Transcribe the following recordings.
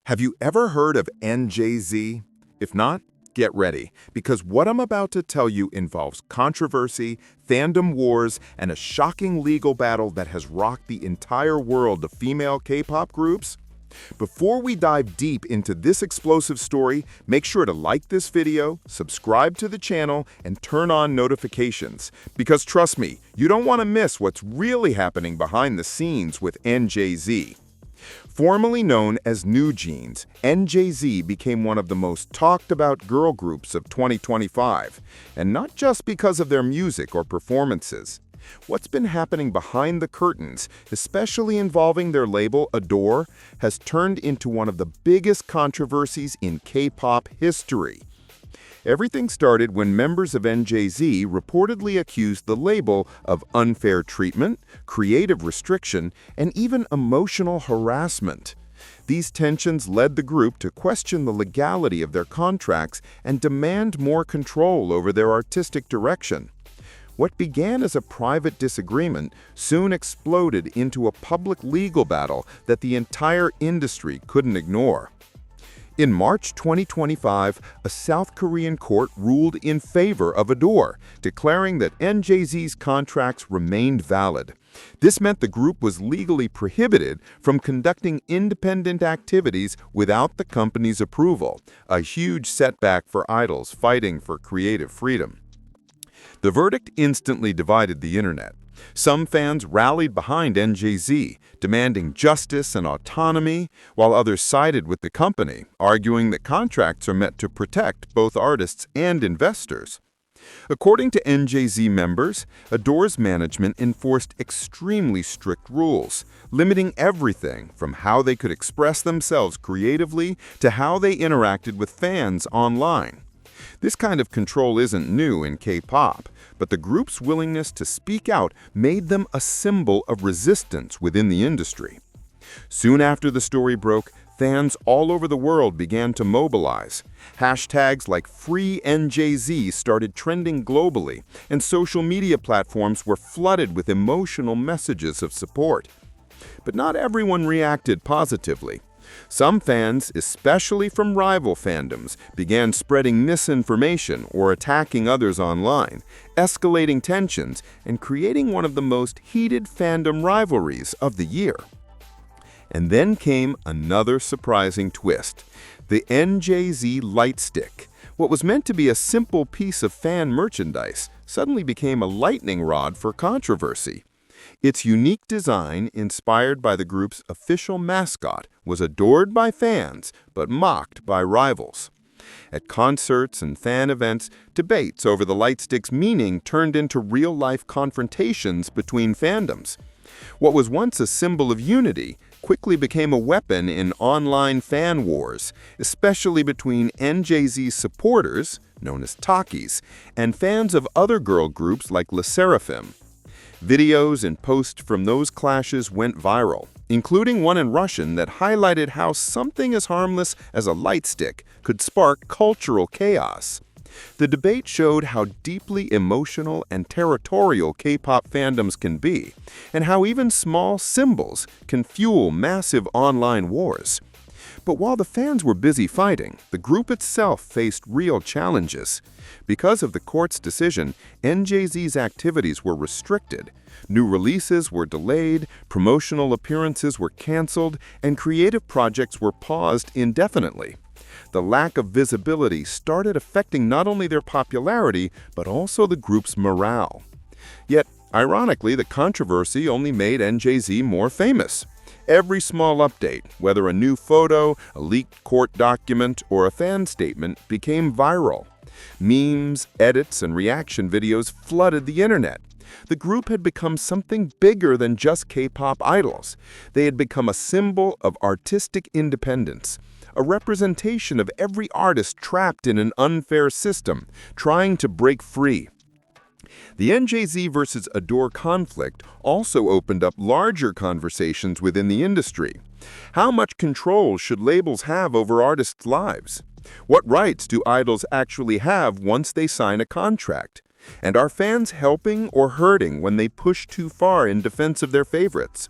Have you ever heard of NJZ? If not, get ready, because what I'm about to tell you involves controversy, fandom wars, and a shocking legal battle that has rocked the entire world of female K-pop groups. Before we dive deep into this explosive story, make sure to like this video, subscribe to the channel, and turn on notifications. Because trust me, you don't want to miss what's really happening behind the scenes with NJZ. Formerly known as NewJeans, NJZ became one of the most talked about girl groups of 2025, and not just because of their music or performances. What's been happening behind the curtains, especially involving their label ADOR, has turned into one of the biggest controversies in K-pop history. Everything started when members of NJZ reportedly accused the label of unfair treatment, creative restriction, and even emotional harassment. These tensions led the group to question the legality of their contracts and demand more control over their artistic direction. What began as a private disagreement soon exploded into a public legal battle that the entire industry couldn't ignore. In March 2025, a South Korean court ruled in favor of ADOR, declaring that NJZ's contracts remained valid. This meant the group was legally prohibited from conducting independent activities without the company's approval, a huge setback for idols fighting for creative freedom. The verdict instantly divided the internet. Some fans rallied behind NJZ, demanding justice and autonomy, while others sided with the company, arguing that contracts are meant to protect both artists and investors. According to NJZ members, ADOR's management enforced extremely strict rules, limiting everything from how they could express themselves creatively to how they interacted with fans online. This kind of control isn't new in K-pop, but the group's willingness to speak out made them a symbol of resistance within the industry. Soon after the story broke, fans all over the world began to mobilize. Hashtags like #FreeNJZ started trending globally, and social media platforms were flooded with emotional messages of support. But not everyone reacted positively. Some fans, especially from rival fandoms, began spreading misinformation or attacking others online, escalating tensions and creating one of the most heated fandom rivalries of the year. And then came another surprising twist: the NJZ lightstick. What was meant to be a simple piece of fan merchandise suddenly became a lightning rod for controversy. Its unique design, inspired by the group's official mascot, was adored by fans but mocked by rivals. At concerts and fan events, debates over the lightstick's meaning turned into real-life confrontations between fandoms. What was once a symbol of unity quickly became a weapon in online fan wars, especially between NJZ supporters, known as Tokkis, and fans of other girl groups like LE SSERAFIM. Videos and posts from those clashes went viral, including one in Russian that highlighted how something as harmless as a lightstick could spark cultural chaos. The debate showed how deeply emotional and territorial K-pop fandoms can be, and how even small symbols can fuel massive online wars. But while the fans were busy fighting, the group itself faced real challenges. Because of the court's decision, NJZ's activities were restricted. New releases were delayed, promotional appearances were canceled, and creative projects were paused indefinitely. The lack of visibility started affecting not only their popularity, but also the group's morale. Yet, ironically, the controversy only made NJZ more famous. Every small update, whether a new photo, a leaked court document, or a fan statement, became viral. Memes, edits, and reaction videos flooded the internet. The group had become something bigger than just K-pop idols. They had become a symbol of artistic independence, a representation of every artist trapped in an unfair system, trying to break free. The NJZ versus ADOR conflict also opened up larger conversations within the industry. How much control should labels have over artists' lives? What rights do idols actually have once they sign a contract? And are fans helping or hurting when they push too far in defense of their favorites?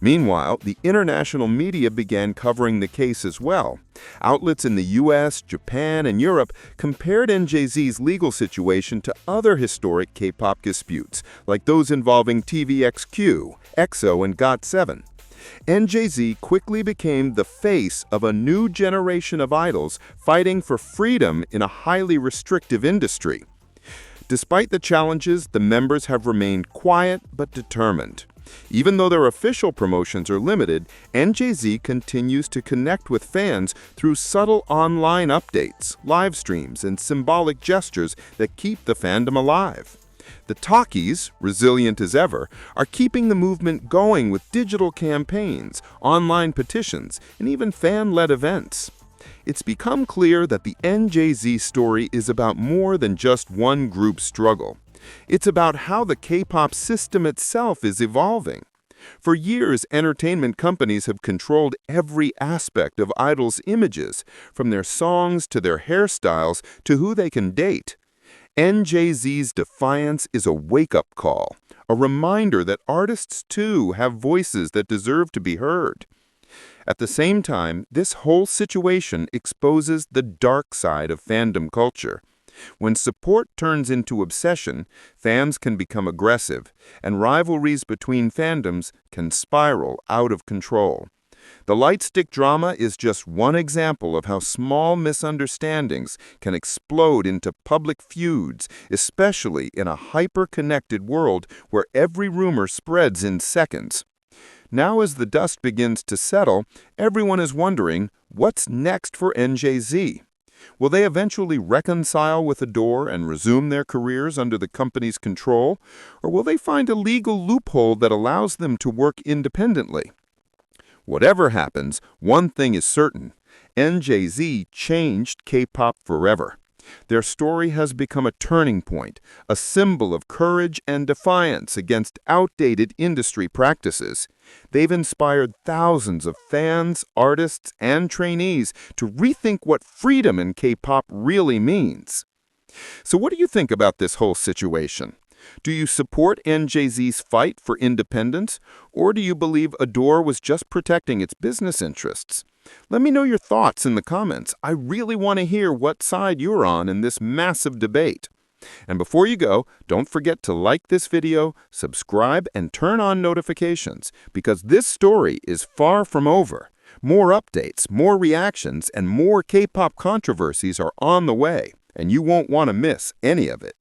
Meanwhile, the international media began covering the case as well. Outlets in the US, Japan, and Europe compared NJZ's legal situation to other historic K-pop disputes, like those involving TVXQ, EXO, and GOT7. NJZ quickly became the face of a new generation of idols fighting for freedom in a highly restrictive industry. Despite the challenges, the members have remained quiet but determined. Even though their official promotions are limited, NJZ continues to connect with fans through subtle online updates, live streams, and symbolic gestures that keep the fandom alive. The Tokkis, resilient as ever, are keeping the movement going with digital campaigns, online petitions, and even fan-led events. It's become clear that the NJZ story is about more than just one group's struggle. It's about how the K-pop system itself is evolving. For years, entertainment companies have controlled every aspect of idols' images, from their songs to their hairstyles to who they can date. NJZ's defiance is a wake-up call, a reminder that artists too have voices that deserve to be heard. At the same time, this whole situation exposes the dark side of fandom culture. When support turns into obsession, fans can become aggressive, and rivalries between fandoms can spiral out of control. The lightstick drama is just one example of how small misunderstandings can explode into public feuds, especially in a hyper-connected world where every rumor spreads in seconds. Now, as the dust begins to settle, everyone is wondering, what's next for NJZ? Will they eventually reconcile with ADOR and resume their careers under the company's control? Or will they find a legal loophole that allows them to work independently? Whatever happens, one thing is certain. NJZ changed K-pop forever. Their story has become a turning point, a symbol of courage and defiance against outdated industry practices. They've inspired thousands of fans, artists, and trainees to rethink what freedom in K-pop really means. So what do you think about this whole situation? Do you support NJZ's fight for independence, or do you believe ADOR was just protecting its business interests? Let me know your thoughts in the comments. I really want to hear what side you're on in this massive debate. And before you go, don't forget to like this video, subscribe, and turn on notifications, because this story is far from over. More updates, more reactions, and more K-pop controversies are on the way, and you won't want to miss any of it.